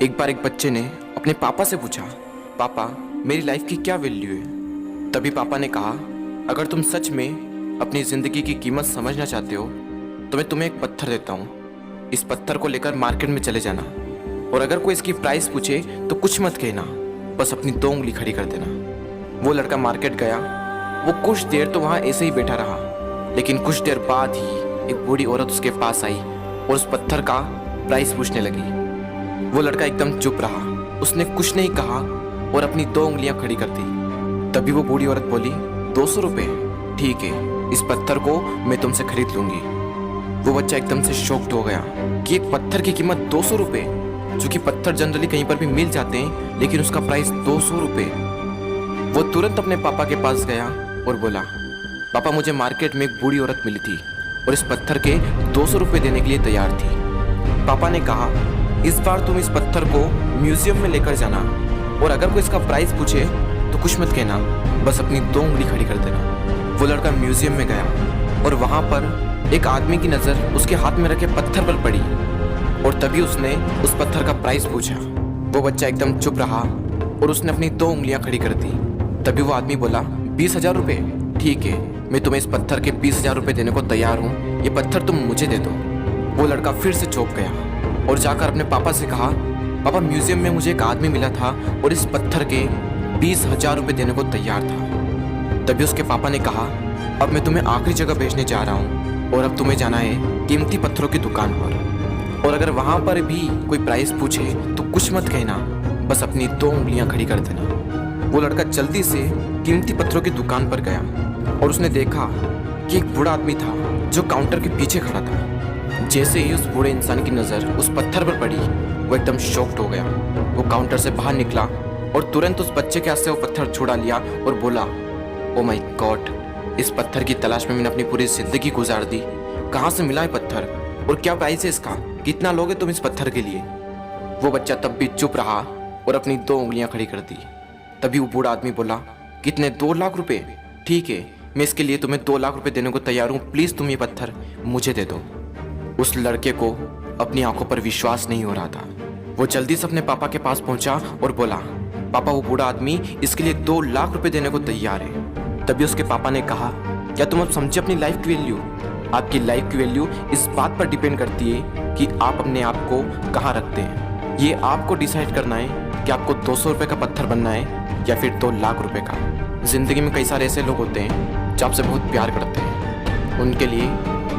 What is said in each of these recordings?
एक बार एक बच्चे ने अपने पापा से पूछा, पापा मेरी लाइफ की क्या वैल्यू है। तभी पापा ने कहा, अगर तुम सच में अपनी ज़िंदगी की कीमत समझना चाहते हो तो मैं तुम्हें एक पत्थर देता हूँ। इस पत्थर को लेकर मार्केट में चले जाना और अगर कोई इसकी प्राइस पूछे तो कुछ मत कहना, बस अपनी 2 उंगली खड़ी कर देना। वो लड़का मार्केट गया। वो कुछ देर तो वहाँ ऐसे ही बैठा रहा, लेकिन कुछ देर बाद ही एक बूढ़ी औरत उसके पास आई और उस पत्थर का प्राइस पूछने लगी। वो लड़का एकदम चुप रहा, उसने कुछ नहीं कहा और अपनी 2 उंगलियां खड़ी कर दी। तभी वो बूढ़ी औरत बोली, 200 रुपये, ठीक है, इस पत्थर को मैं तुमसे खरीद लूंगी। वो बच्चा एकदम से शॉक्ड हो गया कि एक पत्थर की कीमत 200 रुपये, जो कि पत्थर जनरली कहीं पर भी मिल जाते हैं, लेकिन उसका प्राइस 200 रुपये। वो तुरंत अपने पापा के पास गया और बोला, पापा मुझे मार्केट में एक बूढ़ी औरत मिली थी और इस पत्थर के 200 रुपये देने के लिए तैयार थी। पापा ने कहा, इस बार तुम इस पत्थर को म्यूजियम में लेकर जाना और अगर कोई इसका प्राइस पूछे तो कुछ मत कहना, बस अपनी 2 उंगली खड़ी कर देना। वो लड़का म्यूजियम में गया और वहाँ पर एक आदमी की नज़र उसके हाथ में रखे पत्थर पर पड़ी और तभी उसने उस पत्थर का प्राइस पूछा। वो बच्चा एकदम चुप रहा और उसने अपनी 2 उंगलियां खड़ी कर दी। तभी वो आदमी बोला, 20,000 रुपये, ठीक है, मैं तुम्हें इस पत्थर के 20,000 रुपये देने को तैयार हूँ, ये पत्थर तुम मुझे दे दो। वो लड़का फिर से चौंक गया और जाकर अपने पापा से कहा, पापा म्यूजियम में मुझे एक आदमी मिला था और इस पत्थर के 20,000 रुपये देने को तैयार था। तभी उसके पापा ने कहा, अब मैं तुम्हें आखिरी जगह भेजने जा रहा हूँ और अब तुम्हें जाना है कीमती पत्थरों की दुकान पर और अगर वहाँ पर भी कोई प्राइस पूछे तो कुछ मत कहना, बस अपनी 2 उंगलियां खड़ी कर देना। वो लड़का जल्दी से कीमती पत्थरों की दुकान पर गया और उसने देखा कि एक बूढ़ा आदमी था जो काउंटर के पीछे खड़ा था। जैसे ही उस बूढ़े इंसान की नज़र उस पत्थर पर पड़ी, वो एकदम शॉक्ड हो गया। वो काउंटर से बाहर निकला और तुरंत उस बच्चे के हाथ से वो पत्थर छुड़ा लिया और बोला, ओ माय गॉड, इस पत्थर की तलाश में मैंने अपनी पूरी जिंदगी गुजार दी। कहाँ से मिला है पत्थर और क्या प्राइस है इसका, कितना लोगे तुम इस पत्थर के लिए। वो बच्चा तब भी चुप रहा और अपनी 2 उंगलियां खड़ी कर दी। तभी वो बूढ़ा आदमी बोला, कितने, 2 लाख रुपए, ठीक है, मैं इसके लिए तुम्हें 2 लाख रुपए देने को तैयार हूँ, प्लीज़ तुम ये पत्थर मुझे दे दो। उस लड़के को अपनी आंखों पर विश्वास नहीं हो रहा था। वो जल्दी से अपने पापा के पास पहुंचा और बोला, पापा वो बूढ़ा आदमी इसके लिए 2 लाख रुपए देने को तैयार है। तभी उसके पापा ने कहा, क्या तुम अब समझे अपनी लाइफ की वैल्यू? आपकी लाइफ की वैल्यू इस बात पर डिपेंड करती है कि आप अपने आप को कहाँ रखते हैं। ये आपको डिसाइड करना है कि आपको 200 रुपये का पत्थर बनना है या फिर 2 लाख रुपए का। जिंदगी में कई सारे ऐसे लोग होते हैं जो आपसे बहुत प्यार करते हैं, उनके लिए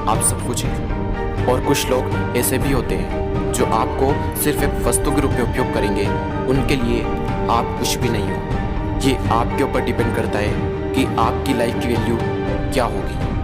आप सब कुछ हैं, और कुछ लोग ऐसे भी होते हैं जो आपको सिर्फ एक वस्तु के रूप में उपयोग करेंगे, उनके लिए आप कुछ भी नहीं हो। ये आपके ऊपर डिपेंड करता है कि आपकी लाइफ की वैल्यू क्या होगी।